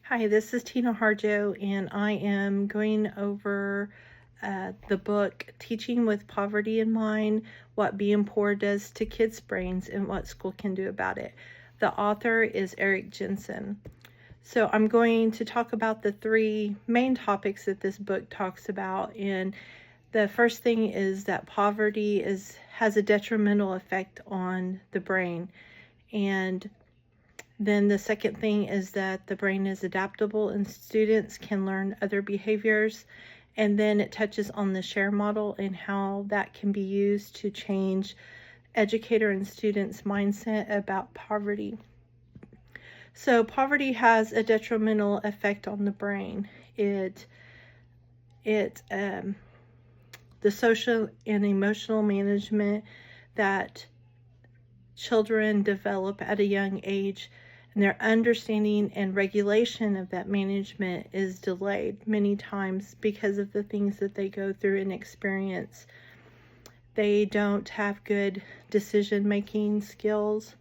Hi, this is Tina Harjo, and I am going over the book Teaching with Poverty in Mind, What Being Poor Does to Kids' Brains and What School Can Do About It. The author is Eric Jensen. So I'm going to talk about the three main topics that this book talks about. And the first thing is that poverty has a detrimental effect on the brain. And then the second thing is that the brain is adaptable and students can learn other behaviors. And then it touches on the share model and how that can be used to change educator and students' mindset about poverty. So poverty has a detrimental effect on the brain. The social and emotional management that children develop at a young age, and their understanding and regulation of that management is delayed many times because of the things that they go through and experience. They don't have good decision-making skills,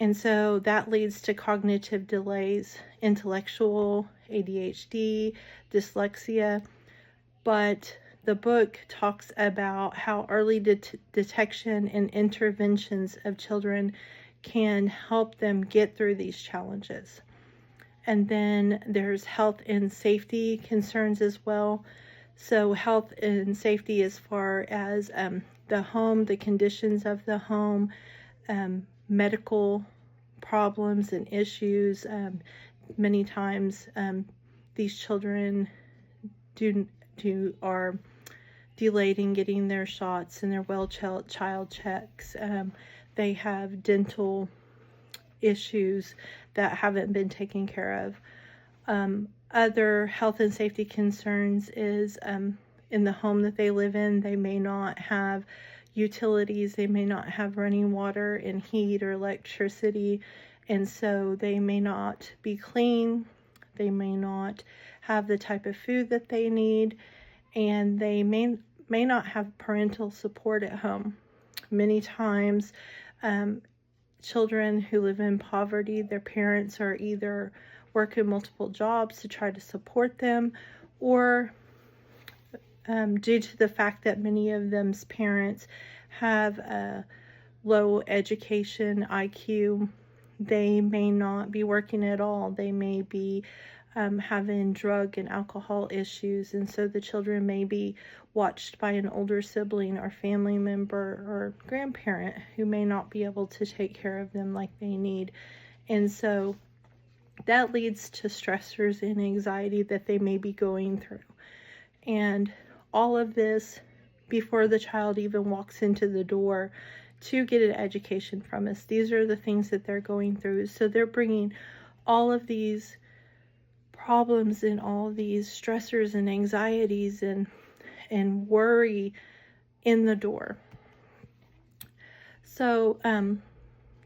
and so that leads to cognitive delays, intellectual, ADHD, dyslexia. But the book talks about how early detection and interventions of children can help them get through these challenges. And then there's health and safety concerns as well. So health and safety as far as the home, the conditions of the home, medical problems and issues. Many times these children are delayed in getting their shots and their child checks. They have dental issues that haven't been taken care of. Other health and safety concerns is in the home that they live in, they may not have utilities, they may not have running water and heat or electricity, and so they may not be clean, they may not have the type of food that they need, and they may not have parental support at home. Many times, children who live in poverty, their parents are either working multiple jobs to try to support them, or due to the fact that many of them's parents have a low education IQ, they may not be working at all. They may be having drug and alcohol issues, and so the children may be watched by an older sibling or family member or grandparent who may not be able to take care of them like they need. And so that leads to stressors and anxiety that they may be going through. And all of this before the child even walks into the door to get an education from us. These are the things that they're going through. So they're bringing all of these problems and all these stressors and anxieties and worry in the door. So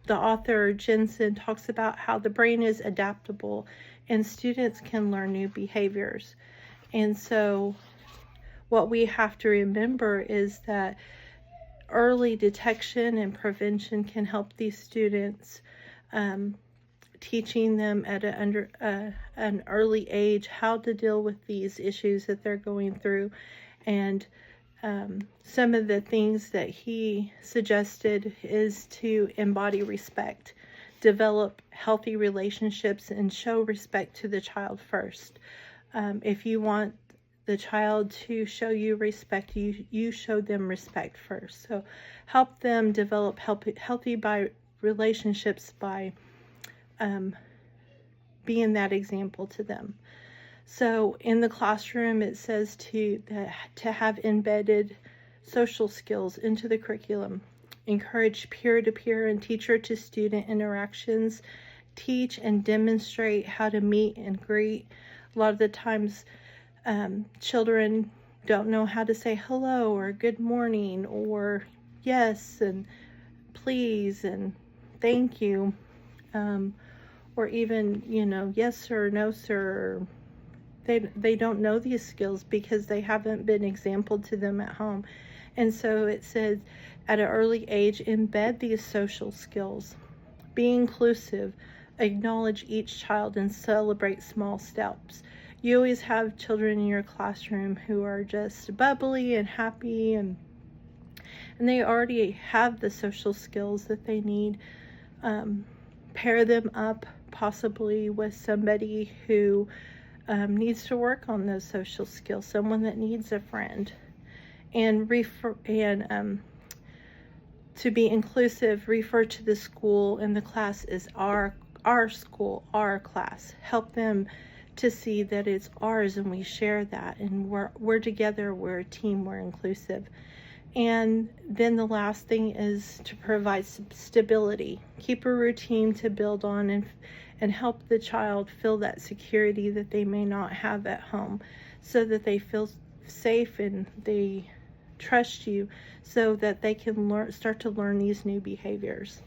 the author Jensen talks about how the brain is adaptable and students can learn new behaviors. And so what we have to remember is that early detection and prevention can help these students, teaching them at an early age how to deal with these issues that they're going through. And some of the things that he suggested is to embody respect, develop healthy relationships, and show respect to the child first. If you want the child to show you respect, you show them respect first. So help them develop healthy relationships by being that example to them. So in the classroom, it says to have embedded social skills into the curriculum, encourage peer-to-peer and teacher-to-student interactions, teach and demonstrate how to meet and greet. A lot of the times, children don't know how to say hello or good morning or yes and please and thank you, or even, yes sir, no sir. They don't know these skills because they haven't been exampled to them at home. And so it says at an early age, embed these social skills. Be inclusive. acknowledge each child and celebrate small steps. You always have children in your classroom who are just bubbly and happy, and they already have the social skills that they need. Pair them up possibly with somebody who needs to work on those social skills, someone that needs a friend. And to be inclusive, refer to the school and the class as our school, our class. Help them to see that it's ours and we share that, and we're together, we're a team, we're inclusive. And then the last thing is to provide stability. Keep a routine to build on, and help the child feel that security that they may not have at home, so that they feel safe and they trust you, so that they can start to learn these new behaviors.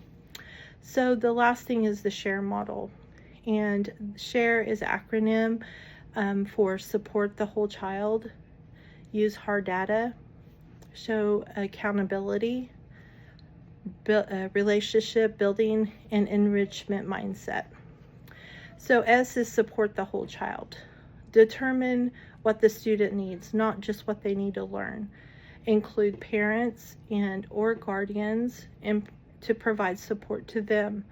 So the last thing is the SHARE model. And SHARE is an acronym for support the whole child, use hard data, show accountability, relationship building, and enrichment mindset. So S is support the whole child. Determine what the student needs, not just what they need to learn. Include parents and or guardians and to provide support to them.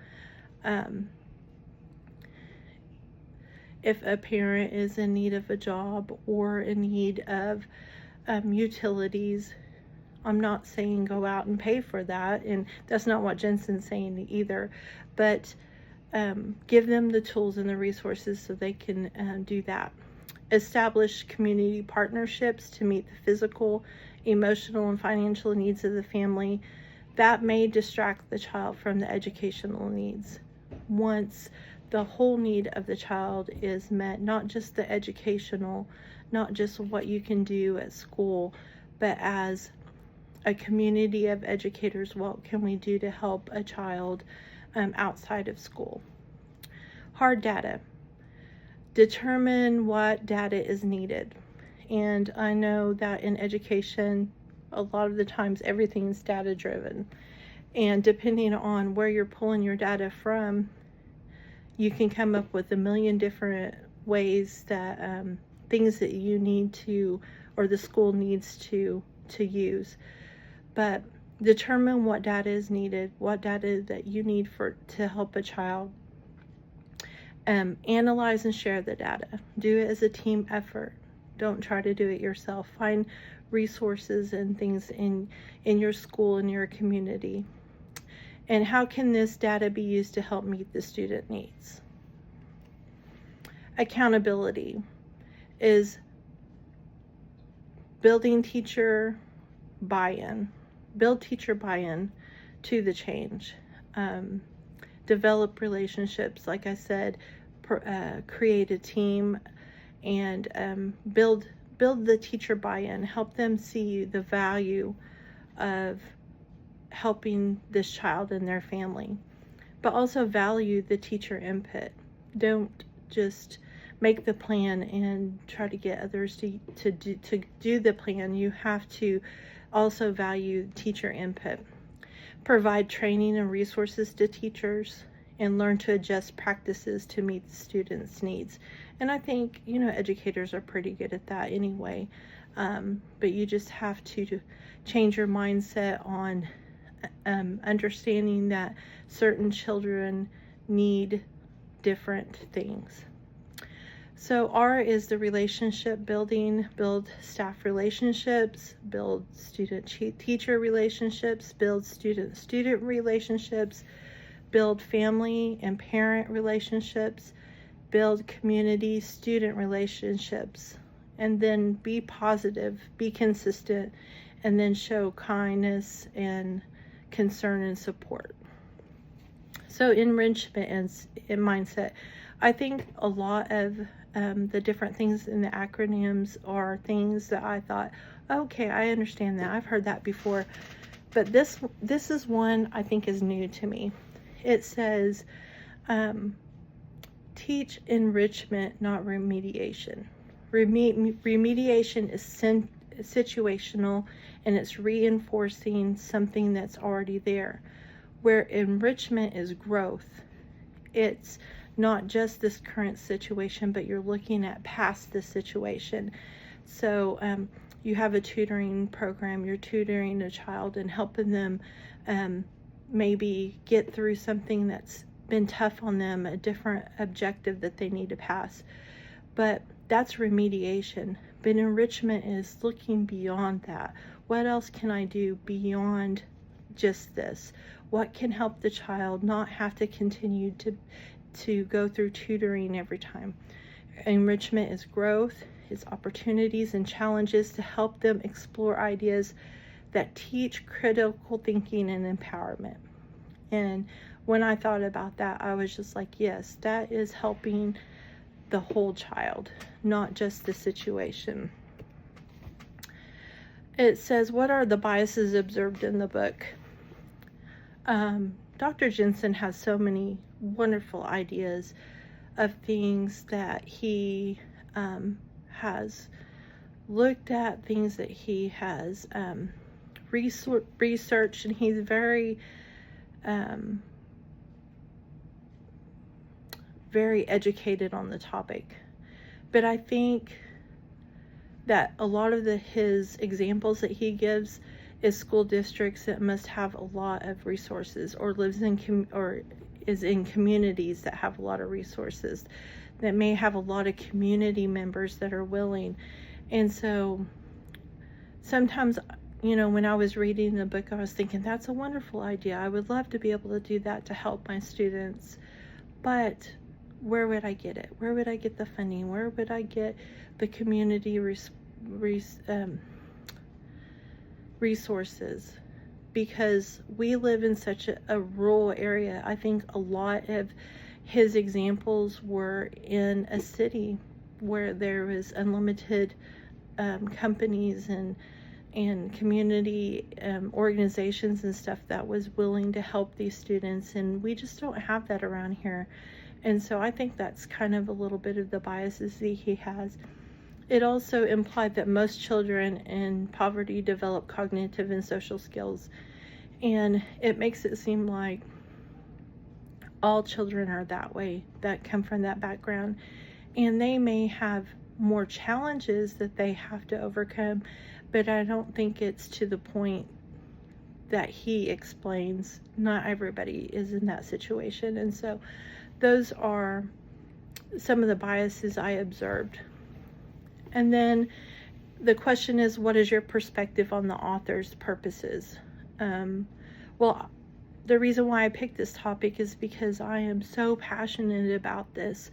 If a parent is in need of a job or in need of utilities, I'm not saying go out and pay for that, and that's not what Jensen's saying either, but give them the tools and the resources so they can do that. Establish community partnerships to meet the physical, emotional, and financial needs of the family. That may distract the child from the educational needs. Once the whole need of the child is met, not just the educational, not just what you can do at school, but as a community of educators, what can we do to help a child outside of school? Hard data. Determine what data is needed. And I know that in education, a lot of the times everything's data driven. And depending on where you're pulling your data from, you can come up with a million different ways that things that you need to, or the school needs to use. But determine what data is needed, what data that you need to help a child. Analyze and share the data. Do it as a team effort. Don't try to do it yourself. Find resources and things in your school and your community. And how can this data be used to help meet the student needs? Accountability is building teacher buy-in. Build teacher buy-in to the change. Develop relationships, like I said, create a team, and build the teacher buy-in. Help them see the value of helping this child and their family, but also value the teacher input. Don't just make the plan and try to get others to do the plan. You have to also value teacher input. Provide training and resources to teachers, and learn to adjust practices to meet the students' needs. And I think, educators are pretty good at that anyway. But you just have to change your mindset on understanding that certain children need different things. So R is the relationship building. Build staff relationships, build student-teacher relationships, build student-student relationships, build family and parent relationships, build community student relationships, and then be positive, be consistent, and then show kindness and concern and support. So enrichment and mindset. I think a lot of the different things in the acronyms are things that I thought, okay, I understand that. I've heard that before. But this is one I think is new to me. It says, teach enrichment, not remediation. Remediation is situational, and it's reinforcing something that's already there. Where enrichment is growth. it's not just this current situation, but you're looking at past this situation. So you have a tutoring program, you're tutoring a child and helping them maybe get through something that's been tough on them, a different objective that they need to pass. But that's remediation. But enrichment is looking beyond that. What else can I do beyond just this? What can help the child not have to continue to go through tutoring every time? Enrichment is growth, it's opportunities and challenges to help them explore ideas that teach critical thinking and empowerment. And when I thought about that, I was just like, yes, that is helping the whole child, not just the situation. It says, what are the biases observed in the book? Dr. Jensen has so many wonderful ideas of things that he has looked at, things that he has researched, and he's very very educated on the topic. But I think that a lot of his examples that he gives is school districts that must have a lot of resources, or lives in is in communities that have a lot of resources, that may have a lot of community members that are willing. And so sometimes, when I was reading the book, I was thinking, that's a wonderful idea. I would love to be able to do that to help my students. But where would I get it? Where would I get the funding? Where would I get the community resources? Because we live in such a rural area. I think a lot of his examples were in a city where there was unlimited companies and community organizations and stuff that was willing to help these students, and we just don't have that around here. And so I think that's kind of a little bit of the biases that he has. It also implied that most children in poverty develop cognitive and social skills, and it makes it seem like all children are that way, that come from that background, and they may have more challenges that they have to overcome, but I don't think it's to the point that he explains. Not everybody is in that situation. And so those are some of the biases I observed. And then the question is, what is your perspective on the author's purposes? Well, the reason why I picked this topic is because I am so passionate about this.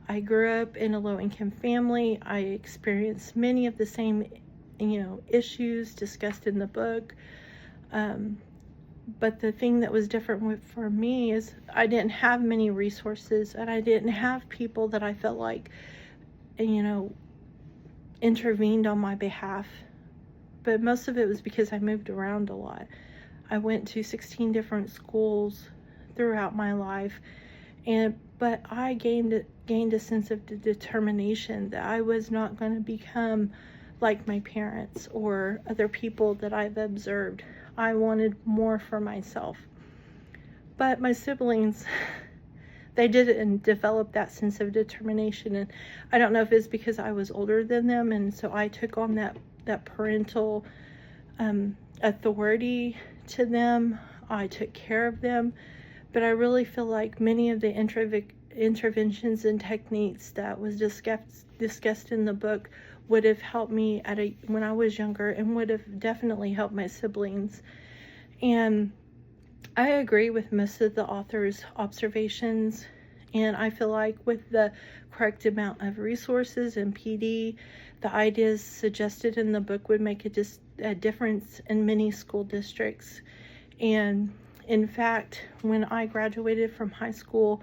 I grew up in a low-income family. I experienced many of the same, issues discussed in the book. But the thing that was different for me is I didn't have many resources, and I didn't have people that I felt like, intervened on my behalf. But most of it was because I moved around a lot. I went to 16 different schools throughout my life, but I gained a sense of determination that I was not going to become like my parents or other people that I've observed. I wanted more for myself. But my siblings, they didn't develop that sense of determination, and I don't know if it's because I was older than them, and so I took on that parental authority to them. I took care of them, but I really feel like many of the interventions and techniques that was discussed in the book would have helped me when I was younger, and would have definitely helped my siblings. And I agree with most of the author's observations, and I feel like with the correct amount of resources and PD, the ideas suggested in the book would make a difference in many school districts. And in fact, when I graduated from high school,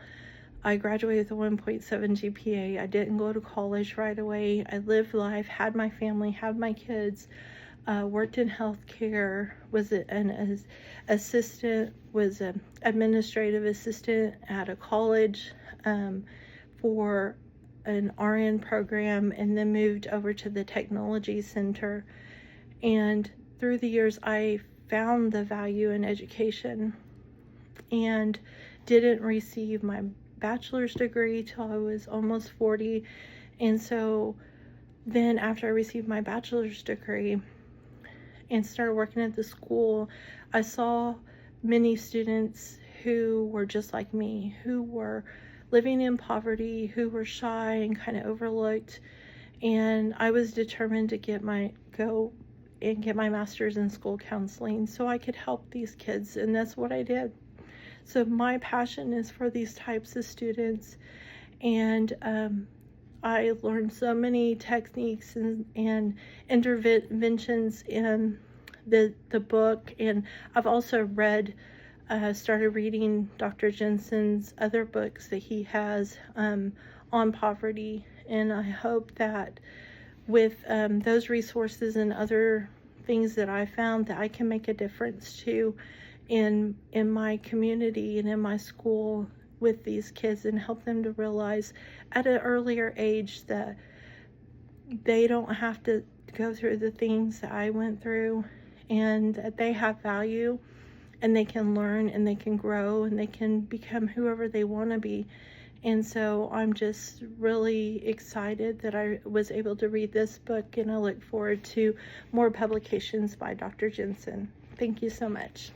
I graduated with a 1.7 GPA. I didn't go to college right away. I lived life, had my family, had my kids, worked in healthcare, was an assistant, was an administrative assistant at a college for an RN program, and then moved over to the technology center. And through the years, I found the value in education and didn't receive my bachelor's degree till I was almost 40. And so then after I received my bachelor's degree and started working at the school, I saw many students who were just like me, who were living in poverty, who were shy and kind of overlooked. And I was determined to go and get my master's in school counseling so I could help these kids, and that's what I did. So my passion is for these types of students, and I learned so many techniques and interventions in the book, and I've also started reading Dr. Jensen's other books that he has on poverty, and I hope that with those resources and other things that I found, that I can make a difference too in my community and in my school with these kids, and help them to realize at an earlier age that they don't have to go through the things that I went through, and that they have value, and they can learn, and they can grow, and they can become whoever they want to be. And so I'm just really excited that I was able to read this book, and I look forward to more publications by Dr. Jensen. Thank you so much.